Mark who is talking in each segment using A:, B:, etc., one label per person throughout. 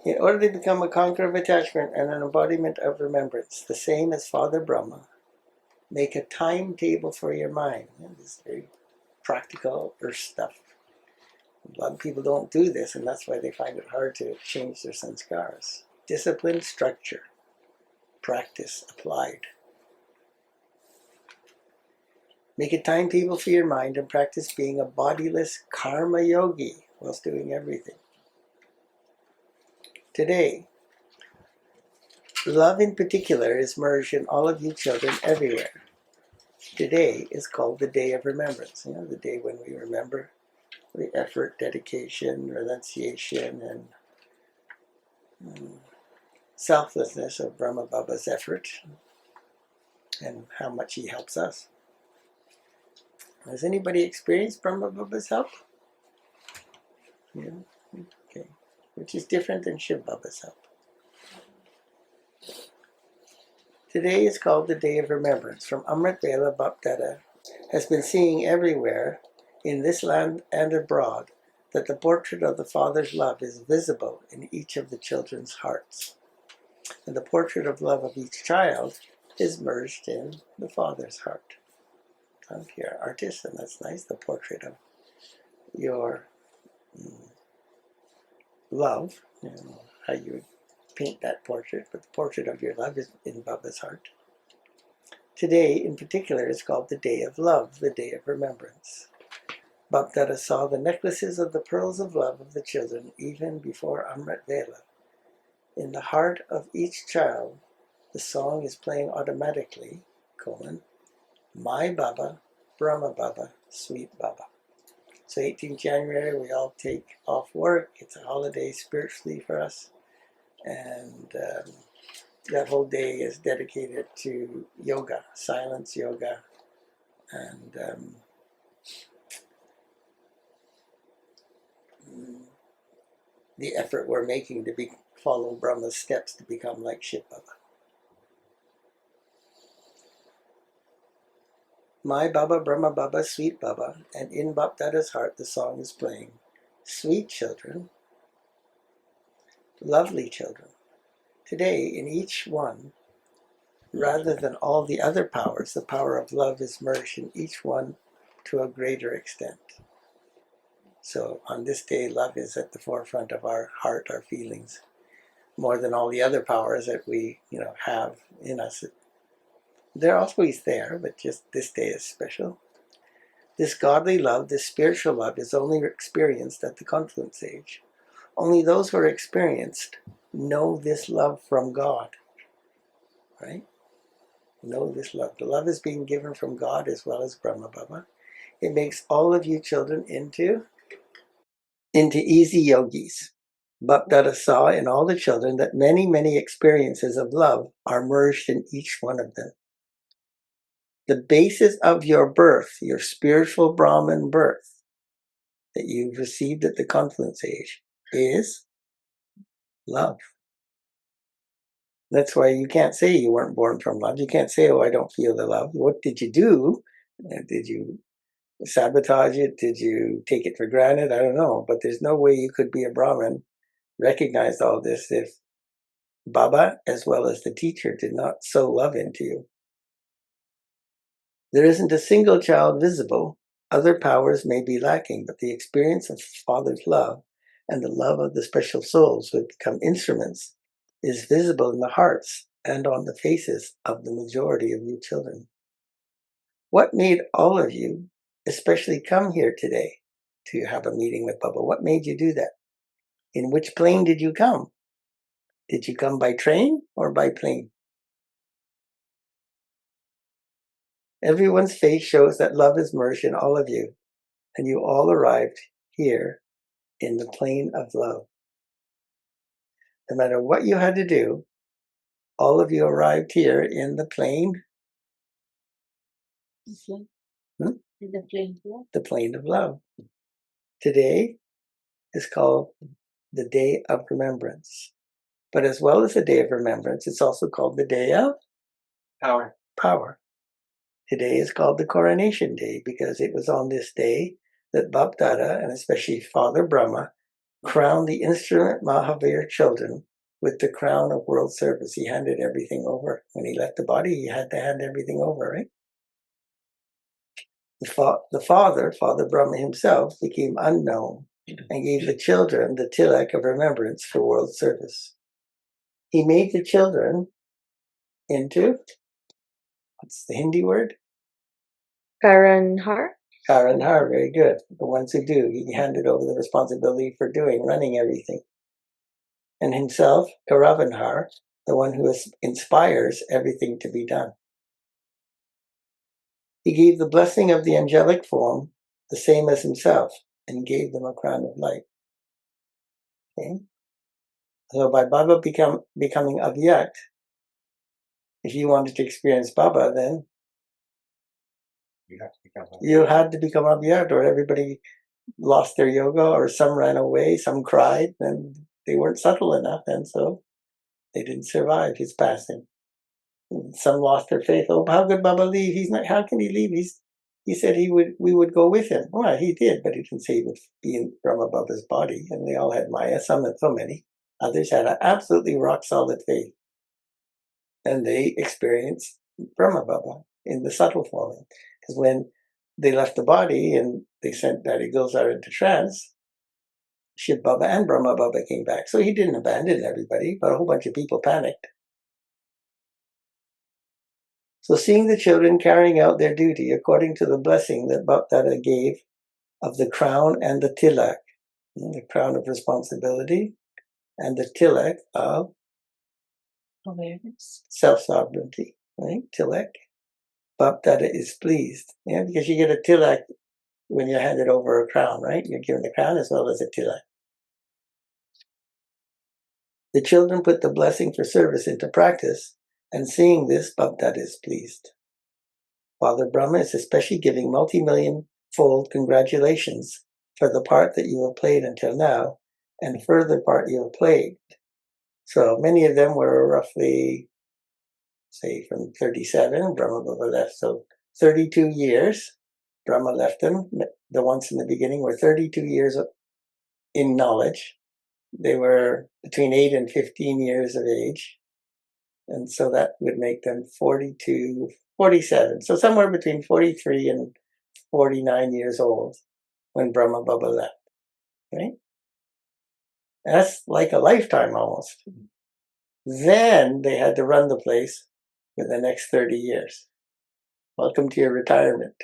A: In order to become a conqueror of attachment and an embodiment of remembrance, the same as Father Brahma, make a timetable for your mind. This is very practical earth stuff. A lot of people don't do this, and that's why they find it hard to change their sanskars. Discipline, structure, practice applied. Make a timetable for your mind and practice being a bodiless karma yogi whilst doing everything. Today, love in particular is merged in all of you children everywhere. Today is called the Day of Remembrance. The day when we remember the effort, dedication, renunciation, and selflessness of Brahma Baba's effort and how much he helps us. Has anybody experienced Brahma Baba's help? Yeah. Okay. Which is different than Shiv Baba's help. Today is called the Day of Remembrance. From Amrit Vela, Bapdada has been seeing everywhere, in this land and abroad, that the portrait of the Father's love is visible in each of the children's hearts. And the portrait of love of each child is merged in the Father's heart. If you're an artist, and that's nice, the portrait of your love, how you would paint that portrait, but the portrait of your love is in Baba's heart. Today, in particular, is called the Day of Love, the Day of Remembrance. Bapdada saw the necklaces of the pearls of love of the children even before Amrit Vela. In the heart of each child, the song is playing automatically, My Baba, Brahma Baba, Sweet Baba. So 18th January, we all take off work. It's a holiday spiritually for us. And that whole day is dedicated to yoga, silence yoga, and the effort we're making to follow Brahma's steps to become like Shiv Baba. My Baba, Brahma Baba, Sweet Baba, and in Bapdada's heart the song is playing. Sweet children, lovely children. Today, in each one, rather than all the other powers, the power of love is merged in each one to a greater extent. So on this day, love is at the forefront of our heart, our feelings, more than all the other powers that we, have in us. They're always there, but just this day is special. This godly love, this spiritual love, is only experienced at the confluence age. Only those who are experienced know this love from God, right? Know this love. The love is being given from God as well as Brahma Baba. It makes all of you children into easy yogis. Bapdada saw in all the children that many, many experiences of love are merged in each one of them. The basis of your birth, your spiritual Brahman birth, that you've received at the confluence age, is love. That's why you can't say you weren't born from love. You can't say, I don't feel the love. What did you do? Did you sabotage it? Did you take it for granted? I don't know. But there's no way you could be a Brahmin, recognize all this, if Baba, as well as the teacher, did not sow love into you. There isn't a single child visible. Other powers may be lacking, but the experience of Father's love and the love of the special souls who have become instruments is visible in the hearts and on the faces of the majority of you children. What made all of you especially come here today to have a meeting with Baba? What made you do that? In which plane did you come? Did you come by train or by plane? Everyone's face shows that love is merged in all of you, and you all arrived here in the plane of love. No matter what you had to do, all of you arrived here in the plane. The plane of love. Today is called the Day of Remembrance. But as well as the Day of Remembrance, it's also called the Day of Power. Today is called the Coronation Day because it was on this day that Bapdada, and especially Father Brahma, crowned the instrument Mahavir children with the crown of world service. He handed everything over. When he left the body, he had to hand everything over, right? The father, Father Brahma himself, became unknown and gave the children the tilak of remembrance for world service. He made the children into, what's the Hindi word?
B: Karanhar?
A: Karanhar, very good. The ones who do. He handed over the responsibility for running everything. And himself, Karavanhar, the one who inspires everything to be done. He gave the blessing of the angelic form, the same as himself, and gave them a crown of light. Okay? So by Baba becoming Avyakt, if you wanted to experience Baba, then you had to become Avyakt, or everybody lost their yoga, or some ran away, some cried, and they weren't subtle enough, and so they didn't survive his passing. Some lost their faith. Oh, how could Baba leave? He's not. How can he leave? He said we would go with him. Well, he did, but he didn't say he would be in Brahma Baba's body. And they all had Maya. Some had so many. Others had an absolutely rock solid faith, and they experienced Brahma Baba in the subtle form. Because when they left the body and they sent Daddy Gulzar into trance, Shiv Baba and Brahma Baba came back. So he didn't abandon everybody, but a whole bunch of people panicked. So seeing the children carrying out their duty according to the blessing that Bapdada gave of the crown and the tilak, the crown of responsibility, and the tilak of awareness, self-sovereignty, right? Tilak. Bapdada is pleased, because you get a tilak when you're handed over a crown, right? You're given the crown as well as a tilak. The children put the blessing for service into practice, and seeing this, Bapdada is pleased. Father Brahma is especially giving multi-million-fold congratulations for the part that you have played until now, and the further part you have played. So many of them were roughly, say, from 37, Brahma Baba left, so 32 years. Brahma left them. The ones in the beginning were 32 years in knowledge. They were between 8 and 15 years of age. And so that would make them 42, 47. So somewhere between 43 and 49 years old when Brahma Baba left, right? That's like a lifetime almost. Then they had to run the place for the next 30 years. Welcome to your retirement.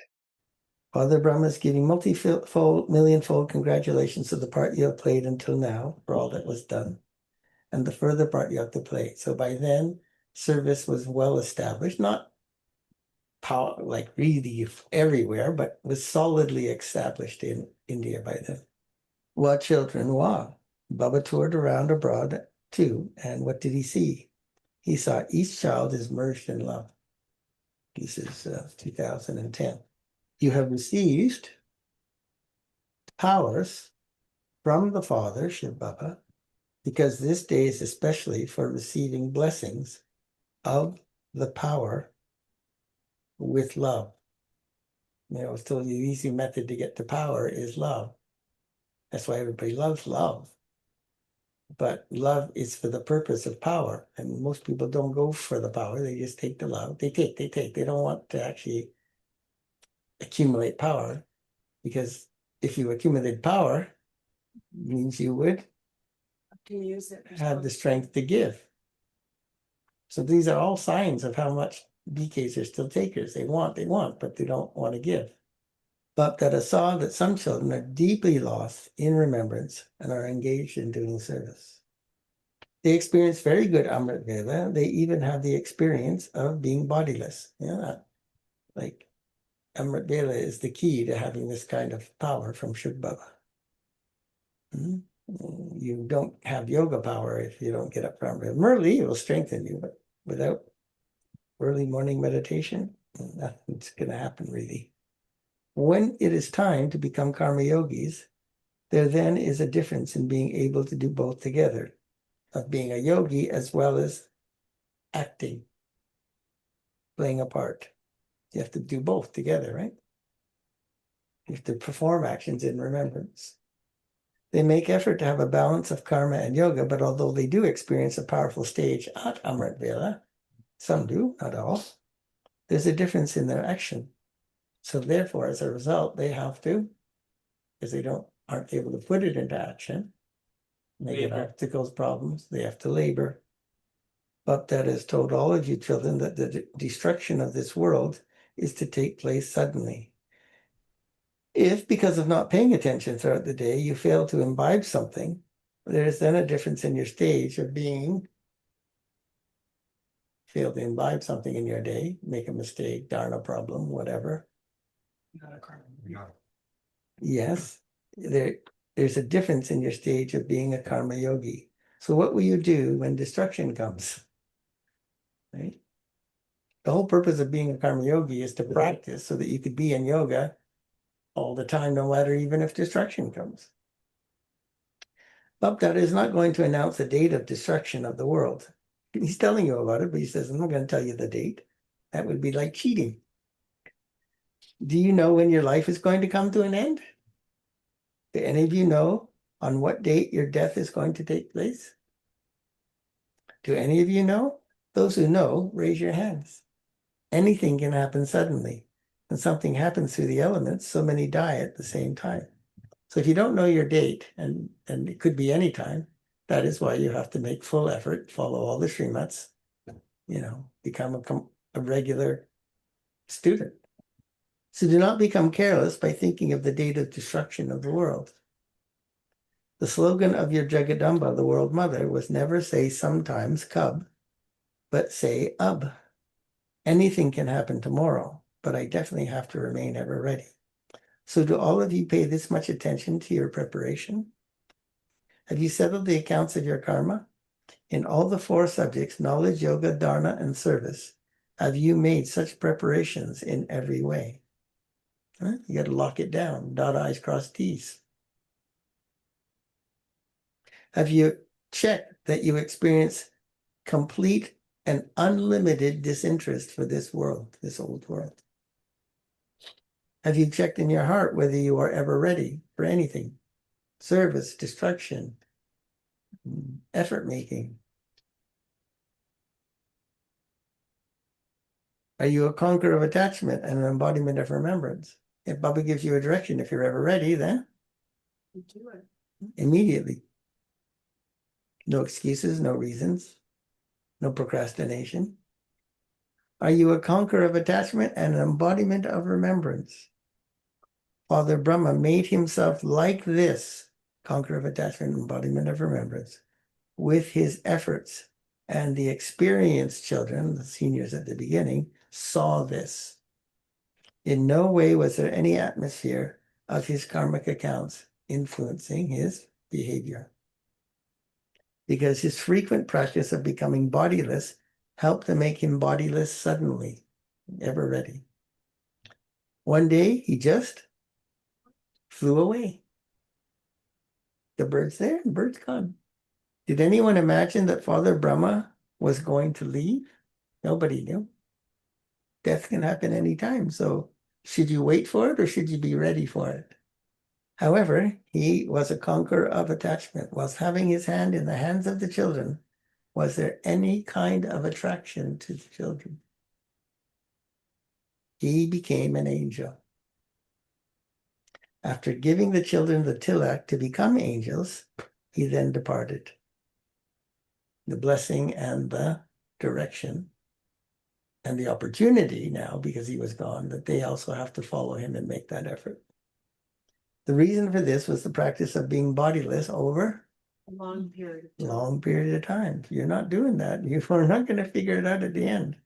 A: Father Brahma is giving multi-fold, million-fold congratulations to the part you have played until now for all that was done, and the further part you have to play. So by then, service was well established, not power, like really everywhere, but was solidly established in India by then. What children? Wow. Baba toured around abroad too, and what did he see? He saw each child is merged in love. This is 2010. You have received powers from the Father, Shiv Baba, because this day is especially for receiving blessings of the power with love. I was told you the easy method to get to power is love. That's why everybody loves love. But love is for the purpose of power. And most people don't go for the power. They just take the love. They take. They don't want to actually accumulate power, because if you accumulate power, it means you would have the strength to give. So these are all signs of how much BKs are still takers. They want, but they don't want to give. But that I saw that some children are deeply lost in remembrance and are engaged in doing service. They experience very good Amrit Vela. They even have the experience of being bodiless. Like Amrit Vela is the key to having this kind of power from Shuk Baba. You don't have yoga power if you don't get up from Amrit Murli. Will strengthen you, but without early morning meditation, nothing's going to happen really. When it is time to become karma yogis, there then is a difference in being able to do both together, of being a yogi as well as acting, playing a part. You have to do both together, right? You have to perform actions in remembrance. They make effort to have a balance of karma and yoga, but although they do experience a powerful stage at Amrit Vela, some do, not all, there's a difference in their action. So therefore, as a result, they have to, because they aren't able to put it into action, and they get obstacles, problems, they have to labor. But that has told all of you children that the destruction of this world is to take place suddenly. If, because of not paying attention throughout the day, you fail to imbibe something, there is then a difference in your stage of being, fail to imbibe something in your day, make a mistake, darn a problem, whatever. Yes, there's a difference in your stage of being a karma yogi. So what will you do when destruction comes? Right? The whole purpose of being a karma yogi is to practice so that you could be in yoga all the time, no matter even if destruction comes. Bapdada is not going to announce the date of destruction of the world. He's telling you about it, but he says, I'm not going to tell you the date. That would be like cheating. Do you know when your life is going to come to an end? Do any of you know on what date your death is going to take place? Do any of you know? Those who know, raise your hands. Anything can happen suddenly. When something happens through the elements, so many die at the same time. So if you don't know your date, and it could be any time, that is why you have to make full effort, follow all the Srimats, become a regular student. So do not become careless by thinking of the date of destruction of the world. The slogan of your Jagadamba, the World Mother, was never say sometimes cub, but say ub. Anything can happen tomorrow, but I definitely have to remain ever ready. So do all of you pay this much attention to your preparation? Have you settled the accounts of your karma? In all the 4 subjects, knowledge, yoga, dharma, and service, have you made such preparations in every way? Huh? You got to lock it down, dot I's, cross T's. Have you checked that you experience complete and unlimited disinterest for this world, this old world? Have you checked in your heart whether you are ever ready for anything? Service, destruction, effort making. Are you a conqueror of attachment and an embodiment of remembrance? If Baba gives you a direction, if you're ever ready, then do it immediately. No excuses, no reasons, no procrastination. Are you a conqueror of attachment and an embodiment of remembrance? Father Brahma made himself like this, conqueror of attachment and embodiment of remembrance, with his efforts. And the experienced children, the seniors at the beginning, saw this. In no way was there any atmosphere of his karmic accounts influencing his behavior, because his frequent practice of becoming bodiless helped to make him bodiless suddenly, ever ready. One day, he just flew away. The bird's there, the bird's gone. Did anyone imagine that Father Brahma was going to leave? Nobody knew. Death can happen anytime. So should you wait for it or should you be ready for it? However, he was a conqueror of attachment. Whilst having his hand in the hands of the children, was there any kind of attraction to the children? He became an angel. After giving the children the tilak to become angels, he then departed. The blessing and the direction and the opportunity now, because he was gone, that they also have to follow him and make that effort. The reason for this was the practice of being bodiless over
B: a long period
A: of time. If you're not doing that, you are not going to figure it out at the end.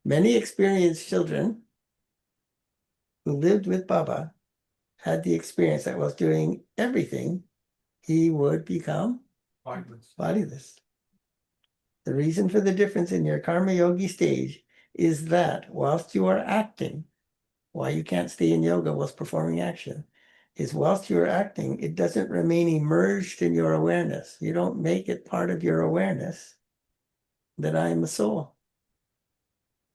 A: Many experienced children who lived with Baba had the experience that while doing everything, he would become bodiless. The reason for the difference in your karma yogi stage is that whilst you are acting, why you can't stay in yoga whilst performing action, is whilst you're acting, it doesn't remain immersed in your awareness. You don't make it part of your awareness that I am a soul.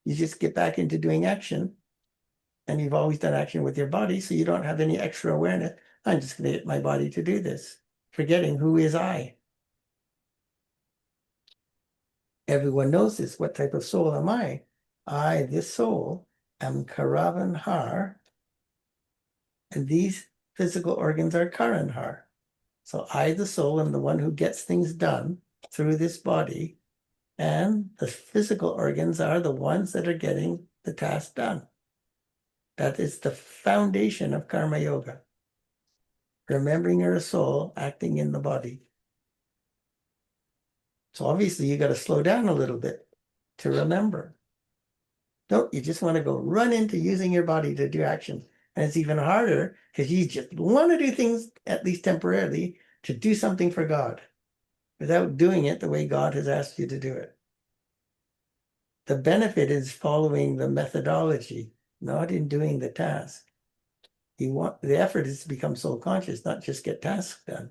A: You just get back into doing action, and you've always done action with your body, so you don't have any extra awareness. I'm just going to get my body to do this, forgetting who is I. Everyone knows this. What type of soul am I? I, this soul, am Karavanhar, and these physical organs are Karanhar. So I, the soul, am the one who gets things done through this body, and the physical organs are the ones that are getting the task done. That is the foundation of Karma Yoga. Remembering you're a soul acting in the body. So obviously you got to slow down a little bit to remember. Don't you just want to go run into using your body to do action. And it's even harder because you just want to do things, at least temporarily, to do something for God without doing it the way God has asked you to do it. The benefit is following the methodology, not in doing the task. The effort is to become soul conscious, not just get tasks done.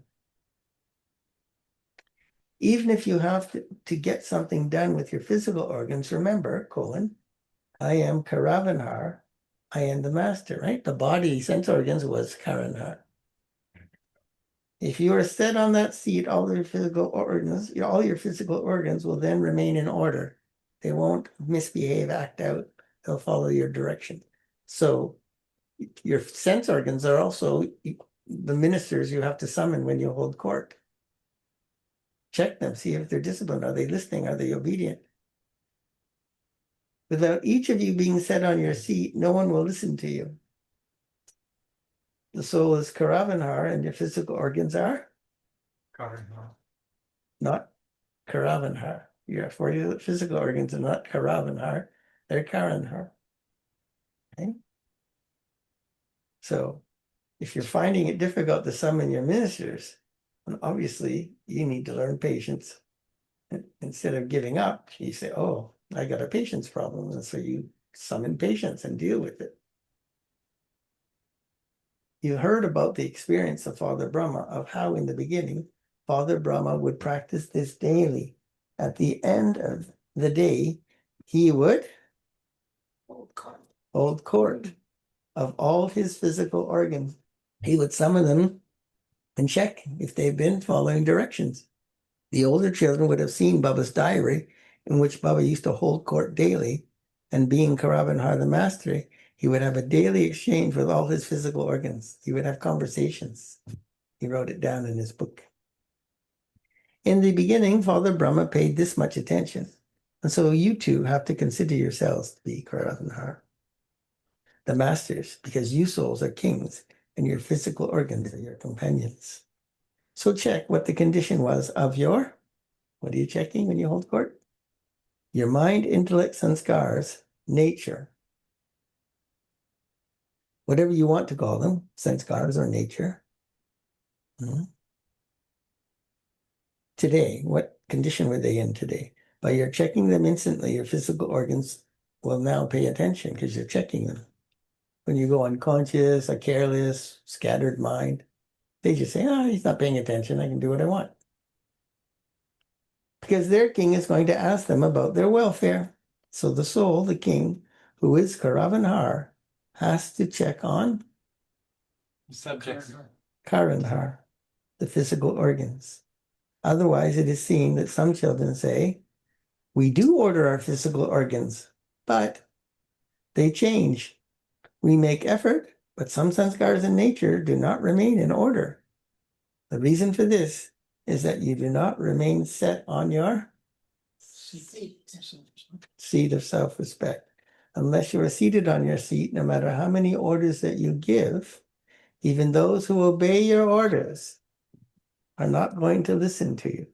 A: Even if you have to get something done with your physical organs, remember, I am Karavanhar, I am the master, right? The body, sense organs was Karanhar. If you are set on that seat, all your physical organs will then remain in order. They won't misbehave, act out. They'll follow your direction. So your sense organs are also the ministers you have to summon when you hold court. Check them, see if they're disciplined. Are they listening? Are they obedient? Without each of you being set on your seat, no one will listen to you. The soul is Karavanhar and your physical organs are? Karanhar. Not Karavanhar. Your physical organs are not Karavanhar, they're Karanhar. Okay? So if you're finding it difficult to summon your ministers, then obviously you need to learn patience. Instead of giving up, you say, oh, I got a patience problem. And so you summon patience and deal with it. You heard about the experience of Father Brahma, of how in the beginning, Father Brahma would practice this daily. At the end of the day, he would hold court of all his physical organs. He would summon them and check if they've been following directions. The older children would have seen Baba's diary, in which Baba used to hold court daily, and being Karavanhar the master, he would have a daily exchange with all his physical organs. He would have conversations. He wrote it down in his book. In the beginning, Father Brahma paid this much attention. And so you too have to consider yourselves to be Karavanhar, the masters, because you souls are kings and your physical organs are your companions. So check what the condition was of your, what are you checking when you hold court? Your mind, intellect, sanskars, nature. Whatever you want to call them, sanskars or nature. Today, what condition were they in today? By your checking them instantly, your physical organs will now pay attention because you're checking them. When you go unconscious, a careless, scattered mind, they just say, oh, he's not paying attention. I can do what I want. Because their king is going to ask them about their welfare. So the soul, the king, who is Karavanhar, has to check on subjects. Karanhar, the physical organs. Otherwise, it is seen that some children say, we do order our physical organs, but they change. We make effort, but some sanskars in nature do not remain in order. The reason for this is that you do not remain set on your seat of self-respect. Unless you are seated on your seat, no matter how many orders that you give, even those who obey your orders are not going to listen to you.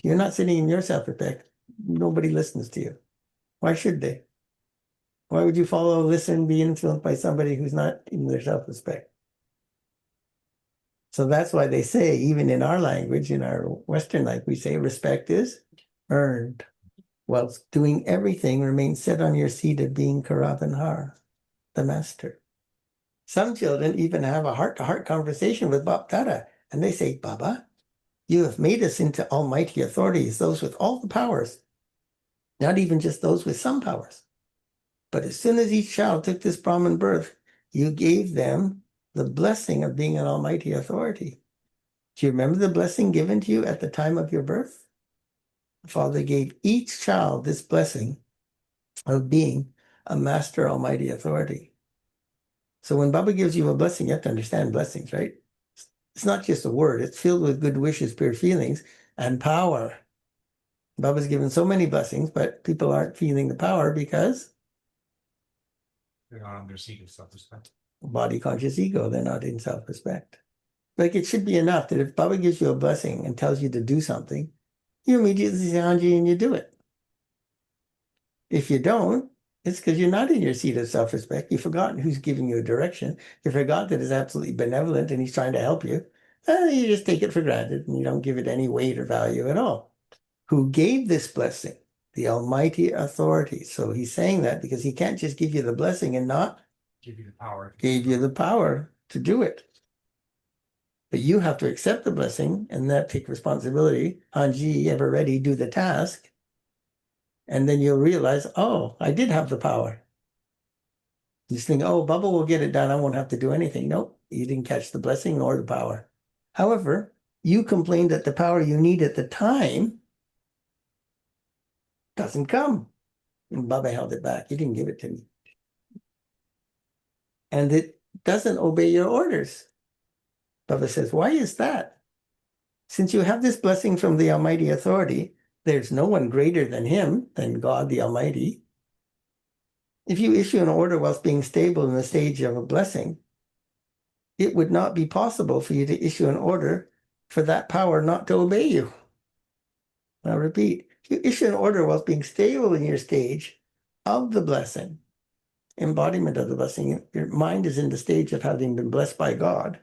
A: You're not sitting in your self-respect. Nobody listens to you. Why should they? Why would you follow, listen, be influenced by somebody who's not in their self-respect? So that's why they say, even in our language, in our Western life, we say respect is earned. Whilst doing everything, remain set on your seat of being Karavanhar, the master. Some children even have a heart-to-heart conversation with Bap Dada, and they say, Baba, you have made us into almighty authorities, those with all the powers, not even just those with some powers. But as soon as each child took this Brahman birth, you gave them the blessing of being an almighty authority. Do you remember the blessing given to you at the time of your birth? The Father gave each child this blessing of being a master almighty authority. So when Baba gives you a blessing, you have to understand blessings, right? It's not just a word. It's filled with good wishes, pure feelings, and power. Baba's given so many blessings, but people aren't feeling the power because
B: they're not on their seat of self-respect.
A: Body conscious ego, they're not in self-respect. Like it should be enough that if Baba gives you a blessing and tells you to do something, you immediately say Hanji and you do it. If you don't, it's because you're not in your seat of self-respect. You've forgotten who's giving you a direction. You forgot that it's absolutely benevolent and he's trying to help you. You just take it for granted and you don't give it any weight or value at all. Who gave this blessing? The Almighty Authority. So he's saying that because he can't just give you the blessing and not
B: Give you the power.
A: gave you the power to do it. But you have to accept the blessing and that take responsibility. Hanji, ever ready, do the task. And then you'll realize, oh, I did have the power. You just think, oh, Bubba will get it done. I won't have to do anything. Nope, you didn't catch the blessing nor the power. However, you complained that the power you need at the time doesn't come. And Bubba held it back. He didn't give it to me. And it doesn't obey your orders. Bubba says, why is that? Since you have this blessing from the Almighty Authority, there's no one greater than him, than God the Almighty. If you issue an order whilst being stable in the stage of a blessing, it would not be possible for you to issue an order for that power not to obey you. I'll repeat, if you issue an order whilst being stable in your stage of the blessing, embodiment of the blessing, your mind is in the stage of having been blessed by God,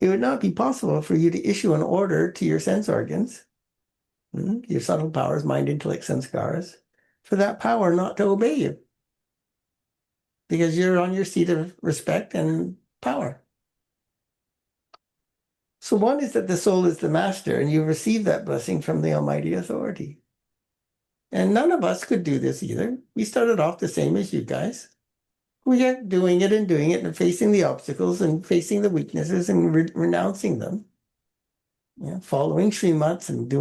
A: it would not be possible for you to issue an order to your sense organs, your subtle powers, mind, intellect, sanskaras, for that power not to obey you. Because you're on your seat of respect and power. So one is that the soul is the master, and you receive that blessing from the Almighty Authority. And none of us could do this either. We started off the same as you guys. We are doing it and facing the obstacles and facing the weaknesses and renouncing them. Following Srimats and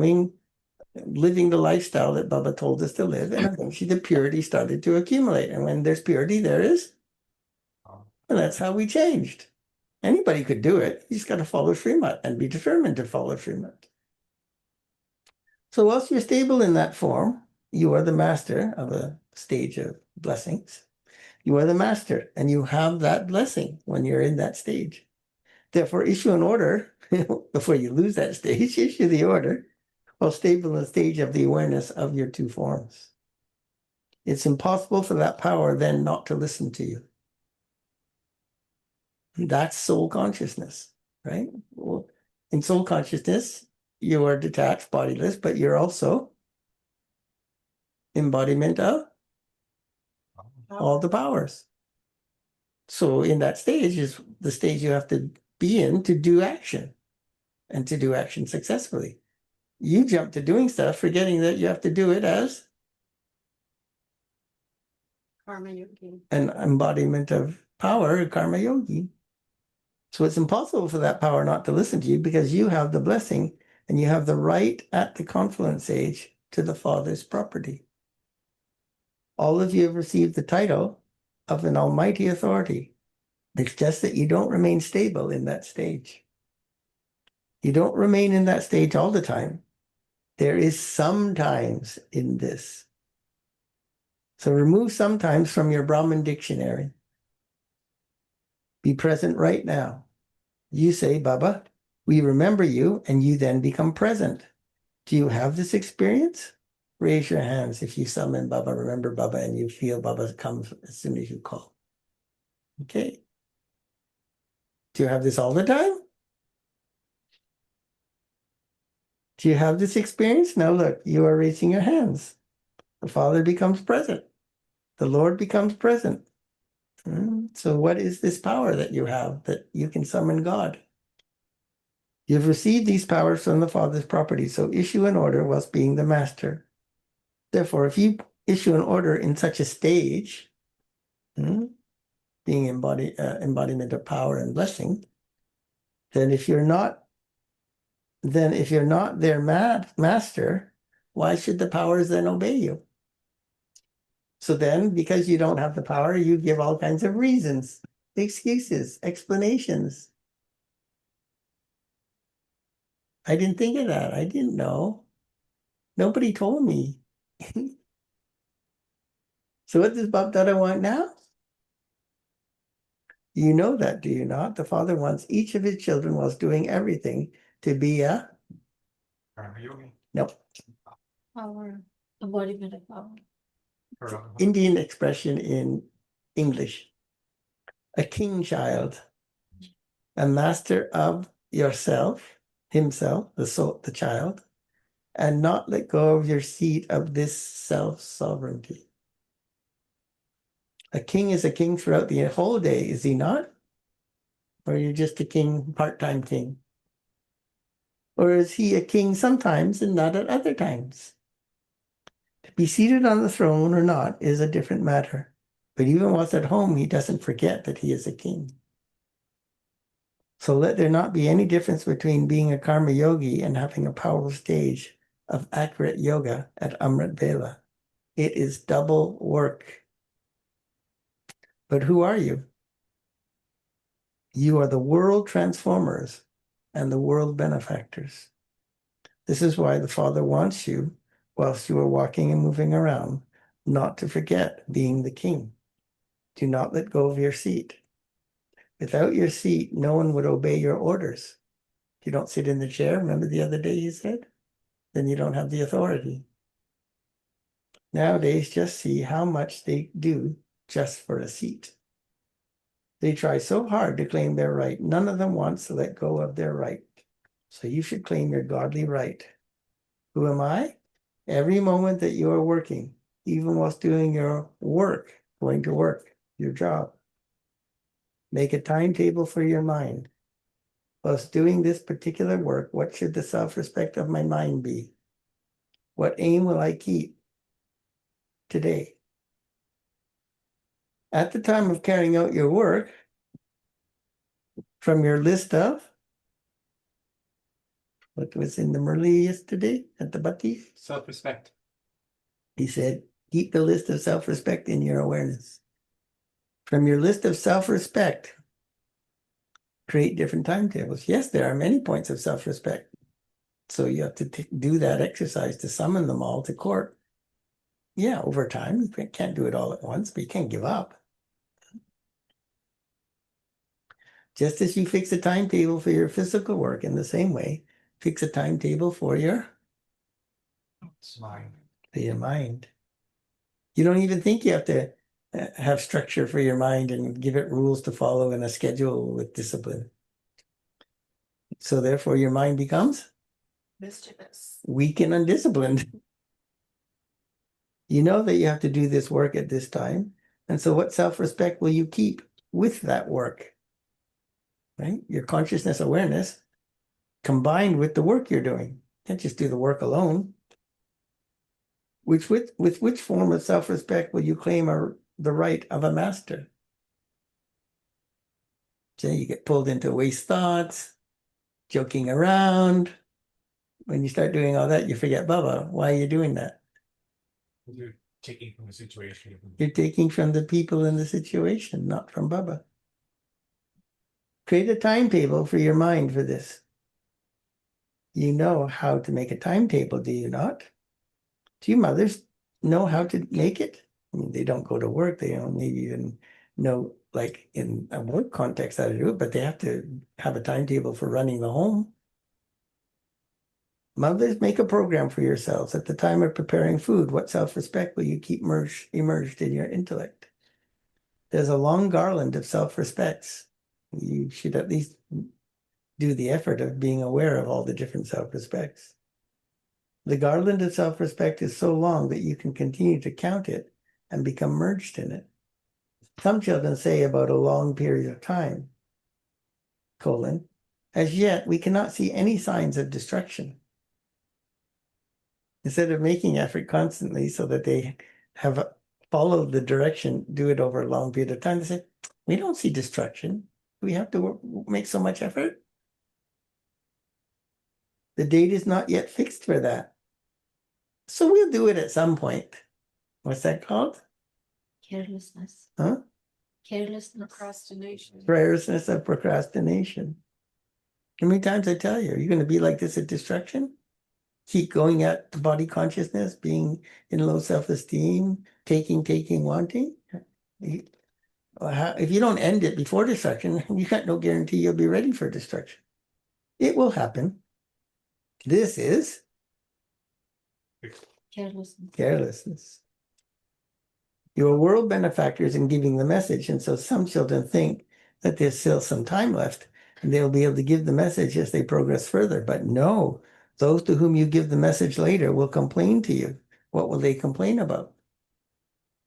A: living the lifestyle that Baba told us to live. And eventually the purity started to accumulate. And when there's purity, there is. And that's how we changed. Anybody could do it. You just got to follow Srimat and be determined to follow Srimat. So whilst you're stable in that form, you are the master of a stage of blessings. You are the master, and you have that blessing when you're in that stage. Therefore, issue an order before you lose that stage. Issue the order while stable in the stage of the awareness of your two forms. It's impossible for that power then not to listen to you. That's soul consciousness, right? Well, in soul consciousness, you are detached, bodiless, but you're also embodiment of all the powers. So in that stage is the stage you have to be in to do action and to do action successfully. You jump to doing stuff, forgetting that you have to do it as
C: Karma Yogi.
A: An embodiment of power, karma yogi. So it's impossible for that power not to listen to you because you have the blessing and you have the right at the confluence age to the Father's property. All of you have received the title of an almighty authority. It's just that you don't remain stable in that stage. You don't remain in that stage all the time. There is sometimes in this. So remove sometimes from your Brahmin dictionary. Be present right now. You say, Baba, we remember you, and you then become present. Do you have this experience? Raise your hands if you summon Baba, remember Baba, and you feel Baba comes as soon as you call. Okay. Do you have this all the time? Do you have this experience? Now look, you are raising your hands. The Father becomes present. The Lord becomes present. So what is this power that you have that you can summon God? You've received these powers from the Father's property, so issue an order whilst being the master. Therefore, if you issue an order in such a stage, being embodiment of power and blessing, then if you're not their master, why should the powers then obey you? So then, because you don't have the power, you give all kinds of reasons, excuses, explanations. I didn't think of that. I didn't know. Nobody told me. So what does Bab Dada want now? You know that, do you not? The father wants each of his children, whilst doing everything, to be a
B: Karma yogi.
A: no
C: Power, embodiment of power.
B: Heard of him?
A: Indian expression in English. A king child, a master of yourself, himself, the soul, the child, and not let go of your seat of this self-sovereignty. A king is a king throughout the whole day, is he not? Or are you just a king, part-time king? Or is he a king sometimes and not at other times? To be seated on the throne or not is a different matter. But even whilst at home, he doesn't forget that he is a king. So let there not be any difference between being a karma yogi and having a powerful stage of accurate yoga at Amrit Vela. It is double work. But who are you? You are the world transformers and the world benefactors. This is why the Father wants you, whilst you are walking and moving around, not to forget being the king. Do not let go of your seat. Without your seat, no one would obey your orders. If you don't sit in the chair, remember the other day you said? Then you don't have the authority. Nowadays, just see how much they do just for a seat. They try so hard to claim their right. None of them wants to let go of their right. So you should claim your godly right. Who am I? Every moment that you are working, even whilst doing your work, going to work, your job, make a timetable for your mind. Whilst doing this particular work, what should the self-respect of my mind be? What aim will I keep today? At the time of carrying out your work, from your list of, what was in the Murli yesterday at the Bhatti?
B: Self-respect.
A: He said, keep the list of self-respect in your awareness. From your list of self-respect, create different timetables. Yes, there are many points of self-respect. So you have to do that exercise to summon them all to court. Yeah, over time, you can't do it all at once, but you can't give up. Just as you fix a timetable for your physical work, in the same way, fix a timetable for your
B: It's mine.
A: mind. You don't even think you have to have structure for your mind and give it rules to follow and a schedule with discipline. So therefore, your mind becomes
C: Mischievous.
A: weak and undisciplined. You know that you have to do this work at this time. And so what self-respect will you keep with that work? Right? Your consciousness awareness combined with the work you're doing. You can't just do the work alone. With which form of self-respect will you claim the right of a master? So you get pulled into waste thoughts, joking around. When you start doing all that, you forget Baba. Why are you doing that?
B: You're taking from the situation.
A: You're taking from the people in the situation, not from Baba. Create a timetable for your mind for this. You know how to make a timetable, do you not? Do you mothers know how to make it? I mean, they don't go to work. They don't maybe even know, like in a work context, how to do it, but they have to have a timetable for running the home. Mothers, make a program for yourselves. At the time of preparing food, what self-respect will you keep immersed in your intellect? There's a long garland of self-respects. You should at least do the effort of being aware of all the different self-respects. The garland of self-respect is so long that you can continue to count it and become merged in it. Some children say about a long period of time, as yet we cannot see any signs of destruction. Instead of making effort constantly so that they have followed the direction, do it over a long period of time, they say, We don't see destruction. We have to make so much effort. The date is not yet fixed for that. So we'll do it at some point. What's that called?
C: Carelessness.
A: Huh?
C: Carelessness.
D: Procrastination.
A: Prayerlessness of procrastination. How many times I tell you, are you going to be like this at destruction? Keep going at the body consciousness, being in low self-esteem, taking, wanting. If you don't end it before destruction, you got no guarantee you'll be ready for destruction. It will happen. This is
C: Carelessness.
A: carelessness. Your world benefactors in giving the message, and so some children think that there's still some time left and they'll be able to give the message as they progress further. But no, those to whom you give the message later will complain to you. What will they complain about?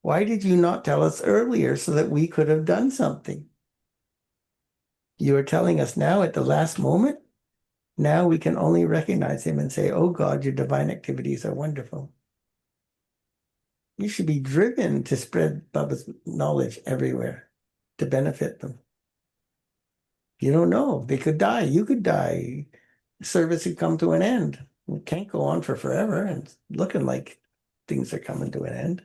A: Why did you not tell us earlier so that we could have done something? You are telling us now at the last moment? Now we can only recognize him and say, oh God, your divine activities are wonderful. You should be driven to spread Baba's knowledge everywhere to benefit them. You don't know. They could die. You could die. Service could come to an end. It can't go on for forever and looking like things are coming to an end.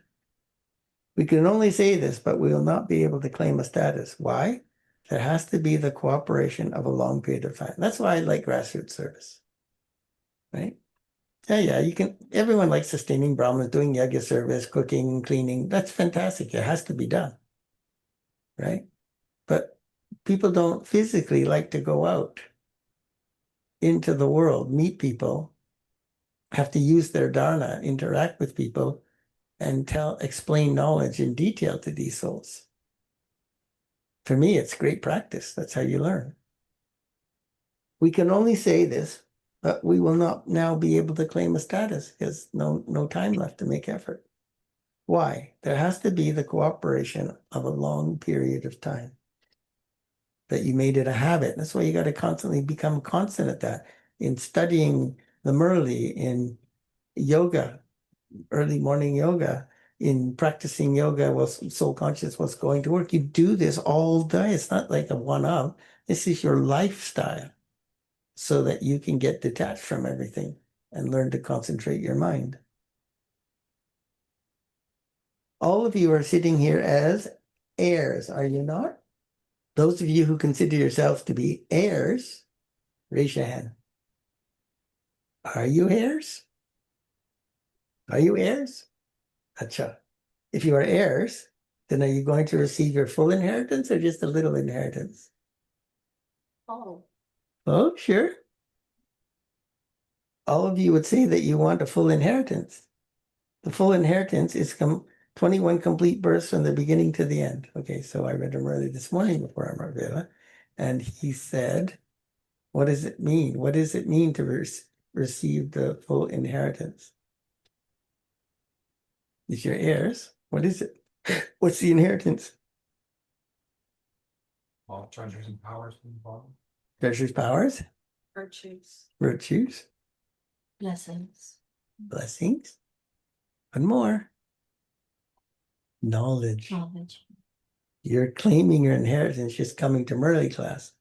A: We can only say this, but we will not be able to claim a status. Why? There has to be the cooperation of a long period of time. That's why I like grassroots service. Right? Yeah, you can, everyone likes sustaining Brahmins, doing yoga service, cooking, cleaning. That's fantastic. It has to be done. Right? But people don't physically like to go out into the world, meet people, have to use their dharna, interact with people, and explain knowledge in detail to these souls. For me, it's great practice. That's how you learn. We can only say this, but we will not now be able to claim a status because no time left to make effort. Why? There has to be the cooperation of a long period of time. That you made it a habit. That's why you got to constantly become constant at that. In studying the Murli, in yoga, early morning yoga, in practicing yoga while soul conscious was going to work. You do this all day. It's not like a one-off. This is your lifestyle so that you can get detached from everything and learn to concentrate your mind. All of you are sitting here as heirs, are you not? Those of you who consider yourselves to be heirs, raise your hand. Are you heirs? Are you heirs? Acha. If you are heirs, then are you going to receive your full inheritance or just a little inheritance?
C: Oh.
A: Oh, sure. All of you would say that you want a full inheritance. The full inheritance is 21 complete births from the beginning to the end. Okay, so I read him early this morning before Amar Vela, and he said, what does it mean? What does it mean to receive the full inheritance? If you're heirs, what is it? What's the inheritance?
B: All treasures and powers from the bottom.
A: Treasures, powers,
D: Virtues.
A: virtues,
C: Blessings.
A: blessings, and more. Knowledge.
C: Knowledge.
A: You're claiming your inheritance just coming to Murli class.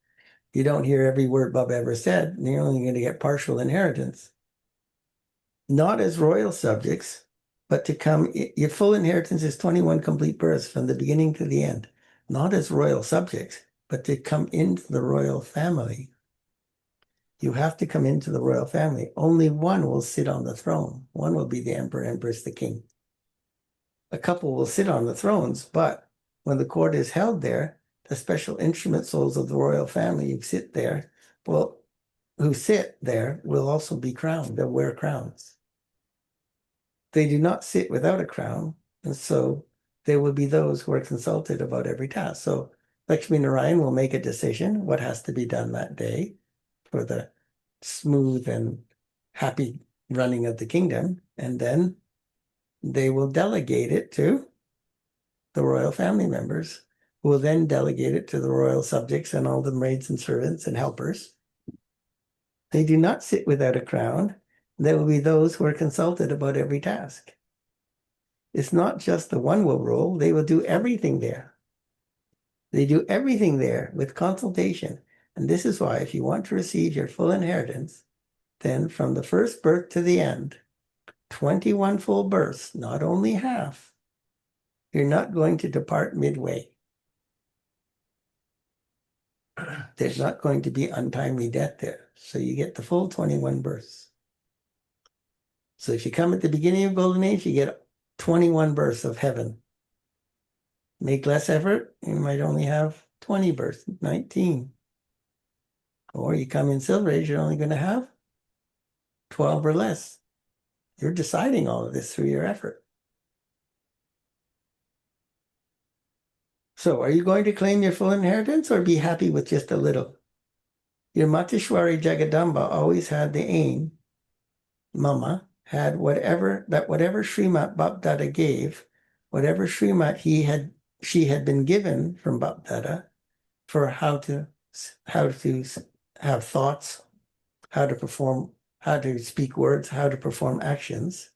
A: You don't hear every word Bub ever said, and you're only going to get partial inheritance. Not as royal subjects, but to come, your full inheritance is 21 complete births from the beginning to the end. Not as royal subjects, but to come into the royal family. You have to come into the royal family. Only one will sit on the throne. One will be the emperor, empress, the king. A couple will sit on the thrones, but when the court is held there, the special instrument souls of the royal family who sit there will also be crowned. They'll wear crowns. They do not sit without a crown, and so there will be those who are consulted about every task. So Lakshmi Narayan will make a decision what has to be done that day for the smooth and happy running of the kingdom, and then they will delegate it to the royal family members, who will then delegate it to the royal subjects and all the maids and servants and helpers. They do not sit without a crown. There will be those who are consulted about every task. It's not just the one will rule, they will do everything there. They do everything there with consultation. And this is why, if you want to receive your full inheritance, then from the first birth to the end, 21 full births, not only half, you're not going to depart midway. There's not going to be untimely death there. So you get the full 21 births. So if you come at the beginning of Golden Age, you get 21 births of heaven. Make less effort, you might only have 20 births, 19. Or you come in Silver Age, you're only going to have 12 or less. You're deciding all of this through your effort. So are you going to claim your full inheritance or be happy with just a little? Your Matishwari Jagadamba always had the aim, Mama, had whatever Srimat Bapdada gave, whatever Srimat she had been given from Bapdada for how to have thoughts, how to perform, how to speak words, how to perform actions.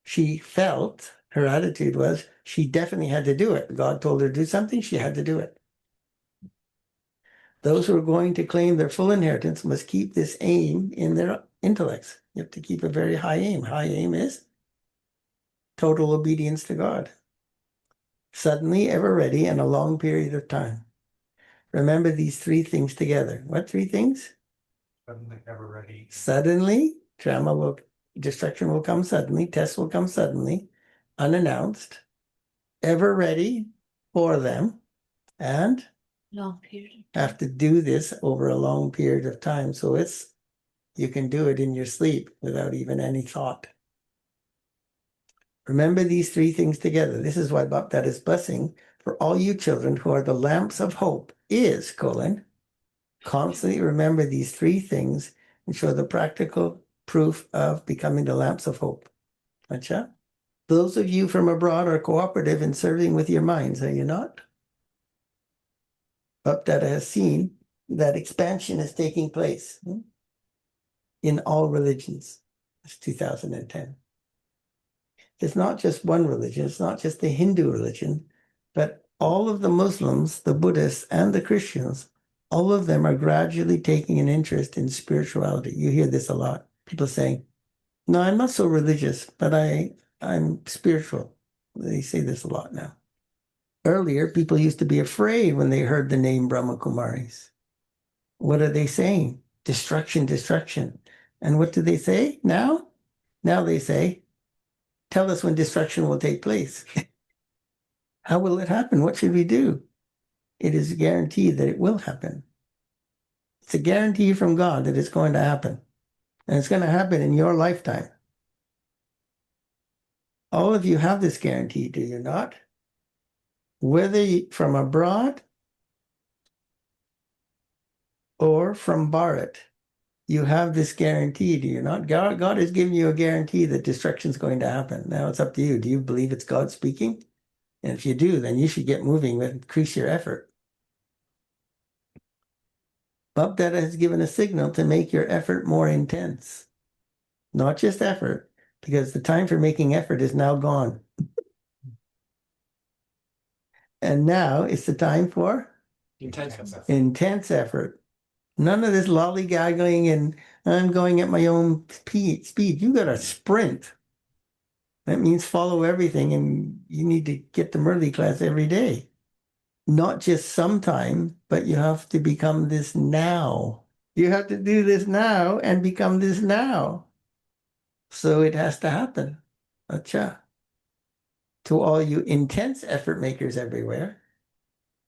A: She felt, her attitude was, she definitely had to do it. God told her to do something, she had to do it. Those who are going to claim their full inheritance must keep this aim in their intellects. You have to keep a very high aim. High aim is total obedience to God. Suddenly, ever ready, and a long period of time. Remember these three things together. What three things?
B: Suddenly ever ready.
A: Suddenly, destruction will come suddenly, tests will come suddenly, unannounced, ever ready for them, and
C: Long period.
A: have to do this over a long period of time. So you can do it in your sleep without even any thought. Remember these three things together. This is why Bapdada's blessing for all you children who are the lamps of hope is, constantly remember these three things and show the practical proof of becoming the lamps of hope. Acha? Those of you from abroad are cooperative in serving with your minds, are you not? Bapdada has seen that expansion is taking place in all religions. It's 2010. It's not just one religion, it's not just the Hindu religion, but all of the Muslims, the Buddhists, and the Christians, all of them are gradually taking an interest in spirituality. You hear this a lot. People saying, no, I'm not so religious, but I'm spiritual. They say this a lot now. Earlier, people used to be afraid when they heard the name Brahma Kumaris. What are they saying? Destruction, destruction. And what do they say now? Now they say, tell us when destruction will take place. How will it happen? What should we do? It is a guarantee that it will happen. It's a guarantee from God that it's going to happen. And it's going to happen in your lifetime. All of you have this guarantee, do you not? Whether from abroad or from Bharat, you have this guarantee, do you not? God has given you a guarantee that destruction is going to happen. Now it's up to you. Do you believe it's God speaking? And if you do, then you should get moving and increase your effort. Bapdada has given a signal to make your effort more intense. Not just effort, because the time for making effort is now gone. And now it's the time for intense effort. None of this lollygaggling and I'm going at my own speed. You got to sprint. That means follow everything, and you need to get the Murli class every day. Not just sometime, but you have to become this now. You have to do this now and become this now. So it has to happen. Acha. To all you intense effort makers everywhere,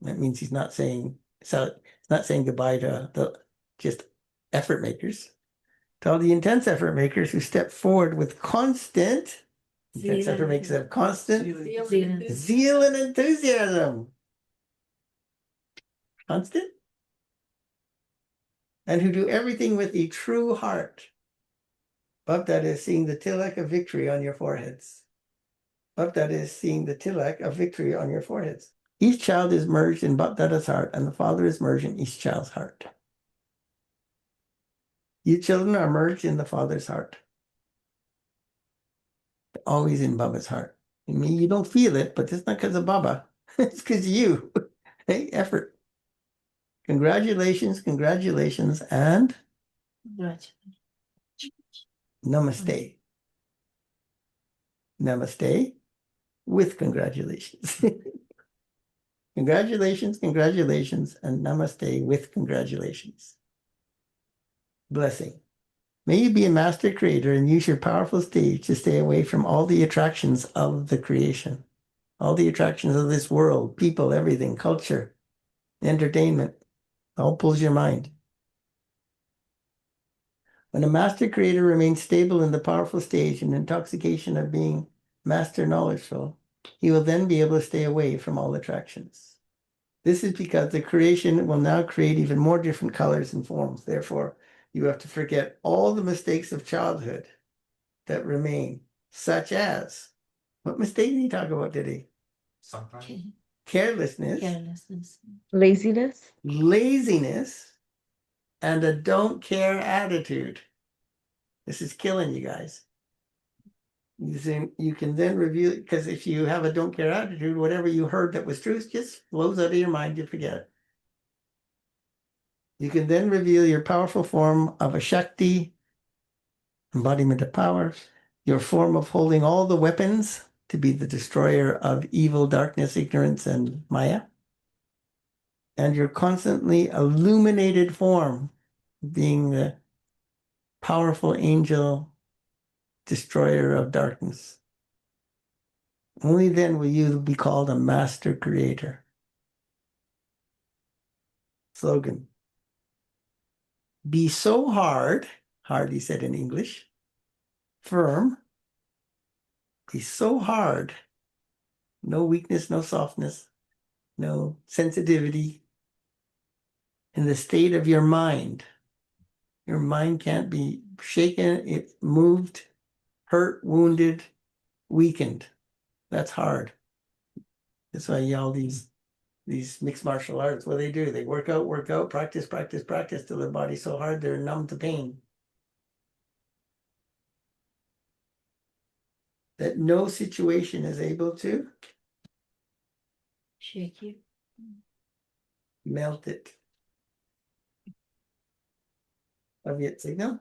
A: that means he's not saying goodbye to the just effort makers. To all the intense effort makers who step forward with constant, intense effort makers have constant zeal and enthusiasm. Constant? And who do everything with a true heart. Bapdada is seeing the tilak of victory on your foreheads. Bapdada is seeing the tilak of victory on your foreheads. Each child is merged in Bapdada's heart, and the Father is merged in each child's heart. You children are merged in the Father's heart. Always in Baba's heart. I mean, you don't feel it, but it's not because of Baba. It's because you. Hey, effort. Congratulations, congratulations, and
C: Congratulations.
A: namaste. Namaste with congratulations. Congratulations, congratulations, and namaste with congratulations. Blessing. May you be a master creator and use your powerful stage to stay away from all the attractions of the creation, all the attractions of this world, people, everything, culture, entertainment, all pulls your mind. When a master creator remains stable in the powerful stage and intoxication of being master knowledgeful, he will then be able to stay away from all attractions. This is because the creation will now create even more different colors and forms. Therefore, you have to forget all the mistakes of childhood that remain, such as, what mistake did he talk about today?
B: Sometimes.
A: Carelessness,
C: Carelessness.
E: Laziness.
A: laziness, and a don't care attitude. This is killing you guys. You can then review, because if you have a don't care attitude, whatever you heard that was truth just flows out of your mind, you forget it. You can then reveal your powerful form of a Shakti, embodiment of power, your form of holding all the weapons to be the destroyer of evil, darkness, ignorance, and Maya, and your constantly illuminated form being the powerful angel destroyer of darkness. Only then will you be called a master creator. Slogan. Be so hard, he said in English, firm, be so hard, no weakness, no softness, no sensitivity in the state of your mind. Your mind can't be shaken, it moved, hurt, wounded, weakened. That's hard. That's why all these mixed martial arts, what do? They work out, practice till their body's so hard they're numb to pain. That no situation is able to
C: Shake you.
A: melt it. Avyakt signal,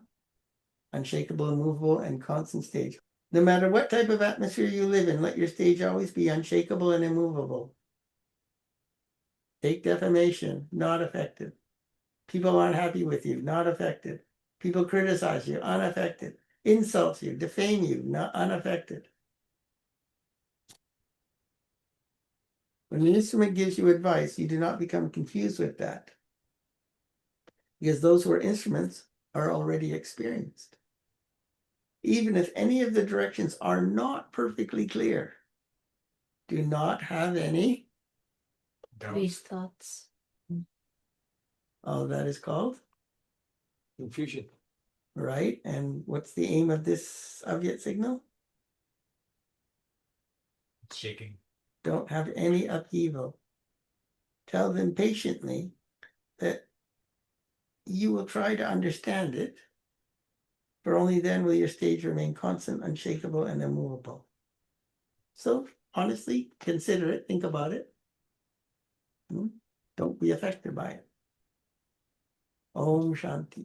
A: unshakable, immovable, and constant stage. No matter what type of atmosphere you live in, let your stage always be unshakable and immovable. Take defamation, not affected. People aren't happy with you, not affected. People criticize you, unaffected. Insult you, defame you, not unaffected. When an instrument gives you advice, you do not become confused with that, because those who are instruments are already experienced. Even if any of the directions are not perfectly clear, do not have any.
C: These thoughts.
A: All that is called
B: Confusion.
A: right. And what's the aim of this Avyakt signal?
B: It's shaking.
A: Don't have any upheaval. Tell them patiently that you will try to understand it, for only then will your stage remain constant, unshakable, and immovable. So honestly, consider it, think about it. Don't be affected by it. Om Shanti.